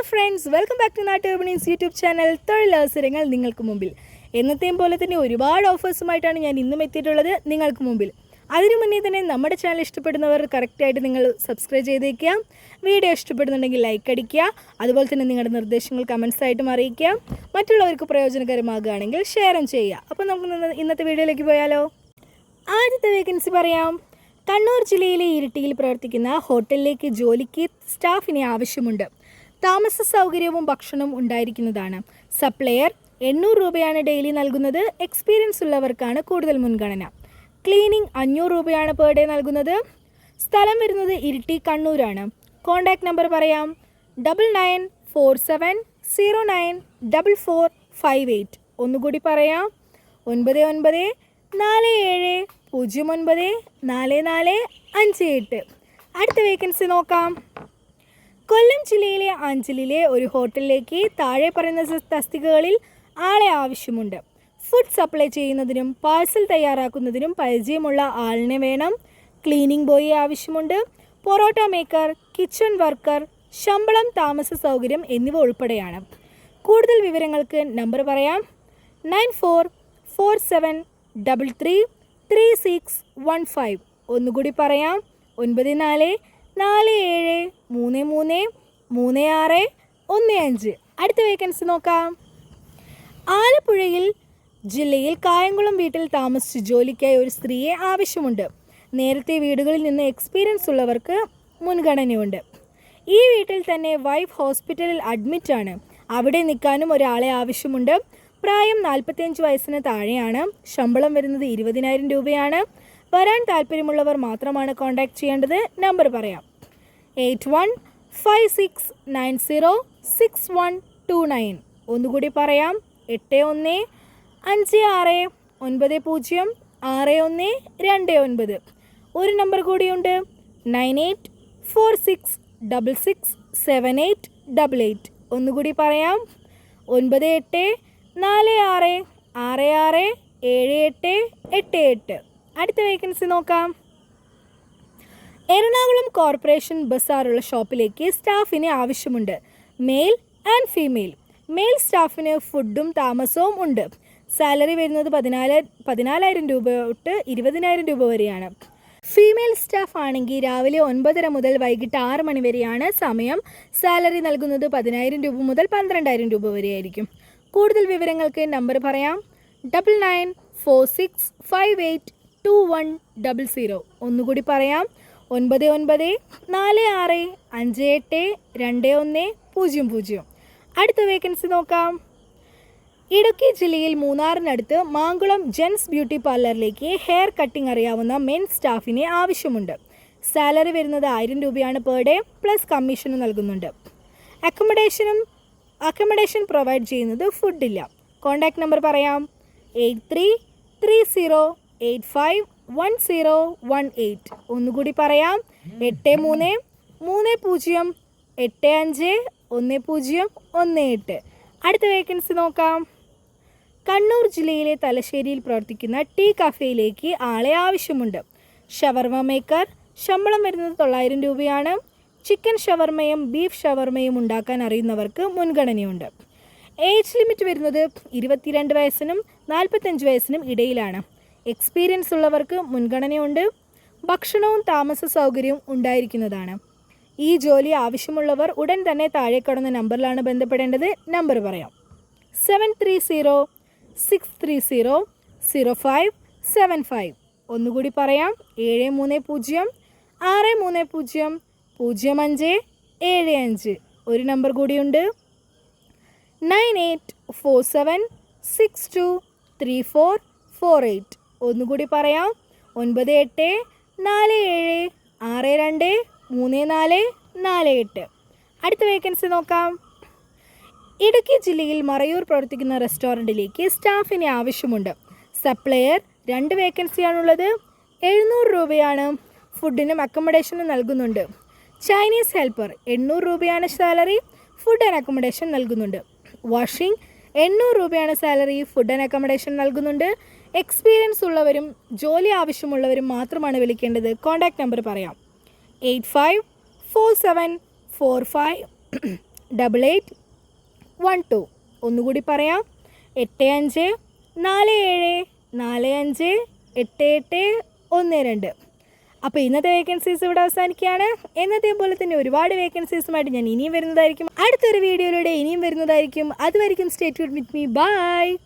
Friends, welcome back to നാട്ട് ഉർബനീസ് YouTube channel. തൊഴിലവസരങ്ങൾ നിങ്ങൾക്ക് മുമ്പിൽ. എന്നത്തെയും പോലെ തന്നെ ഒരുപാട് ഓഫേഴ്സുമായിട്ടാണ് ഞാൻ ഇന്നും എത്തിയിട്ടുള്ളത് നിങ്ങൾക്ക് മുമ്പിൽ. അതിനു മുന്നേ തന്നെ നമ്മുടെ ചാനൽ ഇഷ്ടപ്പെടുന്നവർ കറക്റ്റായിട്ട് നിങ്ങൾ സബ്സ്ക്രൈബ് ചെയ്തേക്കുക. വീഡിയോ ഇഷ്ടപ്പെടുന്നുണ്ടെങ്കിൽ ലൈക്ക് അടിക്കുക. അതുപോലെ തന്നെ നിങ്ങളുടെ നിർദ്ദേശങ്ങൾ കമൻസ് ആയിട്ടും അറിയിക്കുക. മറ്റുള്ളവർക്ക് പ്രയോജനകരമാകുകയാണെങ്കിൽ ഷെയറും ചെയ്യുക. അപ്പോൾ നമുക്ക് ഇന്നത്തെ വീഡിയോയിലേക്ക് പോയാലോ. ആദ്യത്തെ വേക്കൻസി പറയാം. കണ്ണൂർ ജില്ലയിലെ ഇരിട്ടിയിൽ പ്രവർത്തിക്കുന്ന ഹോട്ടലിലേക്ക് ജോലിക്ക് സ്റ്റാഫിനെ ആവശ്യമുണ്ട്. താമസ സൗകര്യവും ഭക്ഷണവും ഉണ്ടായിരിക്കുന്നതാണ്. സപ്ലയർ 800 രൂപയാണ് ഡെയിലി നൽകുന്നത്. എക്സ്പീരിയൻസ് ഉള്ളവർക്കാണ് കൂടുതൽ മുൻഗണന. ക്ലീനിങ് 500 രൂപയാണ് പെർ ഡേ നൽകുന്നത്. സ്ഥലം വരുന്നത് ഇരിട്ടി, കണ്ണൂരാണ്. കോൺടാക്ട് നമ്പർ പറയാം. 9947094458. ഒന്നുകൂടി പറയാം. 9947094458. അടുത്ത വേക്കൻസി നോക്കാം. കൊല്ലം ജില്ലയിലെ അഞ്ചലിലെ ഒരു ഹോട്ടലിലേക്ക് താഴെ പറയുന്ന തസ്തികകളിൽ ആളെ ആവശ്യമുണ്ട്. ഫുഡ് സപ്ലൈ ചെയ്യുന്നതിനും പാഴ്സൽ തയ്യാറാക്കുന്നതിനും പരിചയമുള്ള ആളിനെ വേണം. ക്ലീനിങ് ബോയ് ആവശ്യമുണ്ട്. Parotta maker, kitchen worker. ശമ്പളം, താമസ സൗകര്യം എന്നിവ ഉൾപ്പെടെയാണ്. കൂടുതൽ വിവരങ്ങൾക്ക് നമ്പർ പറയാം. 9447333615. ഒന്നുകൂടി പറയാം. 9447333615. അടുത്ത വേക്കൻസി നോക്കാം. ആലപ്പുഴയിൽ ജില്ലയിൽ കായംകുളം വീട്ടിൽ താമസിച്ച് ജോലിക്കായി ഒരു സ്ത്രീയെ ആവശ്യമുണ്ട്. നേരത്തെ വീടുകളിൽ നിന്ന് എക്സ്പീരിയൻസ് ഉള്ളവർക്ക് മുൻഗണനയുണ്ട്. ഈ വീട്ടിൽ തന്നെ വൈഫ് ഹോസ്പിറ്റലിൽ അഡ്മിറ്റാണ്. അവിടെ നിൽക്കാനും ഒരാളെ ആവശ്യമുണ്ട്. പ്രായം 45 വയസ്സിന് താഴെയാണ്. ശമ്പളം വരുന്നത് 20,000 രൂപയാണ്. വരാൻ താല്പര്യമുള്ളവർ മാത്രമാണ് കോൺടാക്ട് ചെയ്യേണ്ടത്. നമ്പർ പറയാം. 8156906129. ഒന്നുകൂടി പറയാം. 8156906129. ഒരു നമ്പർ കൂടിയുണ്ട്. 9846667888. ഒന്നുകൂടി പറയാം. 9846667888. അടുത്ത വേക്കൻസി നോക്കാം. എറണാകുളം കോർപ്പറേഷൻ ബസാറുള്ള ഷോപ്പിലേക്ക് സ്റ്റാഫിനെ ആവശ്യമുണ്ട്. Male and female. മെയിൽ സ്റ്റാഫിന് ഫുഡും താമസവും ഉണ്ട്. സാലറി വരുന്നത് 14,000 രൂപ തൊട്ട് 20,000 രൂപ വരെയാണ്. ഫീമെയിൽ സ്റ്റാഫ് ആണെങ്കിൽ രാവിലെ 9:30 മുതൽ വൈകിട്ട് 6 മണി വരെയാണ് സമയം. സാലറി നൽകുന്നത് 10,000 രൂപ മുതൽ 12,000 രൂപ വരെയായിരിക്കും. കൂടുതൽ വിവരങ്ങൾക്ക് നമ്പർ പറയാം. 9946582100. ഒന്നുകൂടി പറയാം. 9946582100. അടുത്ത വേക്കൻസി നോക്കാം. ഇടുക്കി ജില്ലയിൽ മൂന്നാറിനടുത്ത് മാങ്കുളം ജെൻസ് ബ്യൂട്ടി പാർലറിലേക്ക് ഹെയർ കട്ടിംഗ് അറിയാവുന്ന മെൻ സ്റ്റാഫിനെ ആവശ്യമുണ്ട്. സാലറി വരുന്നത് 1000 രൂപയാണ് പെർ ഡേ. പ്ലസ് കമ്മീഷനും നൽകുന്നുണ്ട്. അക്കമഡേഷൻ പ്രൊവൈഡ് ചെയ്യുന്നത് ഫുഡില്ല. കോൺടാക്ട് നമ്പർ പറയാം. 8330851018. ഒന്നുകൂടി പറയാം. 8330851018. അടുത്ത വേക്കൻസി നോക്കാം. കണ്ണൂർ ജില്ലയിലെ തലശ്ശേരിയിൽ പ്രവർത്തിക്കുന്ന ടീ കഫേയിലേക്ക് ആളെ ആവശ്യമുണ്ട്. ഷവർമ മേക്കർ. ശമ്പളം വരുന്നത് 900 രൂപയാണ്. ചിക്കൻ ഷവർമയും ബീഫ് ഷവർമയും ഉണ്ടാക്കാൻ അറിയുന്നവർക്ക് മുൻഗണനയുണ്ട്. ഏജ് ലിമിറ്റ് വരുന്നത് 22 വയസ്സിനും 45 വയസ്സിനും ഇടയിലാണ്. എക്സ്പീരിയൻസ് ഉള്ളവർക്ക് മുൻഗണനയുണ്ട്. ഭക്ഷണവും താമസ സൗകര്യവും ഉണ്ടായിരിക്കുന്നതാണ്. ഈ ജോലി ആവശ്യമുള്ളവർ ഉടൻ തന്നെ താഴെ കാണുന്ന നമ്പറിലാണ് ബന്ധപ്പെടേണ്ടത്. നമ്പർ പറയാം. 7306300575. ഒന്നുകൂടി പറയാം. 73063000575. ഒരു നമ്പർ കൂടിയുണ്ട്. 9847623448. ഒന്നുകൂടി പറയാം. 9847623448. അടുത്ത വേക്കൻസി നോക്കാം. ഇടുക്കി ജില്ലയിൽ മറയൂർ പ്രവർത്തിക്കുന്ന റെസ്റ്റോറൻറ്റിലേക്ക് സ്റ്റാഫിനെ ആവശ്യമുണ്ട്. സപ്ലയർ 2 വേക്കൻസിയാണുള്ളത്. 700 രൂപയാണ്. ഫുഡിനും അക്കോമഡേഷനും നൽകുന്നുണ്ട്. ചൈനീസ് ഹെൽപ്പർ 800 രൂപയാണ് സാലറി. ഫുഡ് ആൻഡ് അക്കോമഡേഷൻ നൽകുന്നുണ്ട്. വാഷിംഗ് 800 രൂപയാണ് സാലറി. ഫുഡ് ആൻഡ് അക്കോമഡേഷൻ നൽകുന്നുണ്ട്. എക്സ്പീരിയൻസ് ഉള്ളവരും ജോലി ആവശ്യമുള്ളവരും മാത്രമാണ് വിളിക്കേണ്ടത്. കോൺടാക്ട് നമ്പർ പറയാം. 854745 8812. ഒന്നുകൂടി പറയാം, 8547458812. അപ്പോൾ ഇന്നത്തെ വേക്കൻസീസ് ഇവിടെ അവസാനിക്കുകയാണ്. എന്നത്തെയും പോലെ തന്നെ ഒരുപാട് വേക്കൻസീസുമായിട്ട് ഞാൻ ഇനിയും വരുന്നതായിരിക്കും. അടുത്തൊരു വീഡിയോയിലൂടെ ഇനിയും വരുന്നതായിരിക്കും. അതുവരെയും stay tuned with me. By.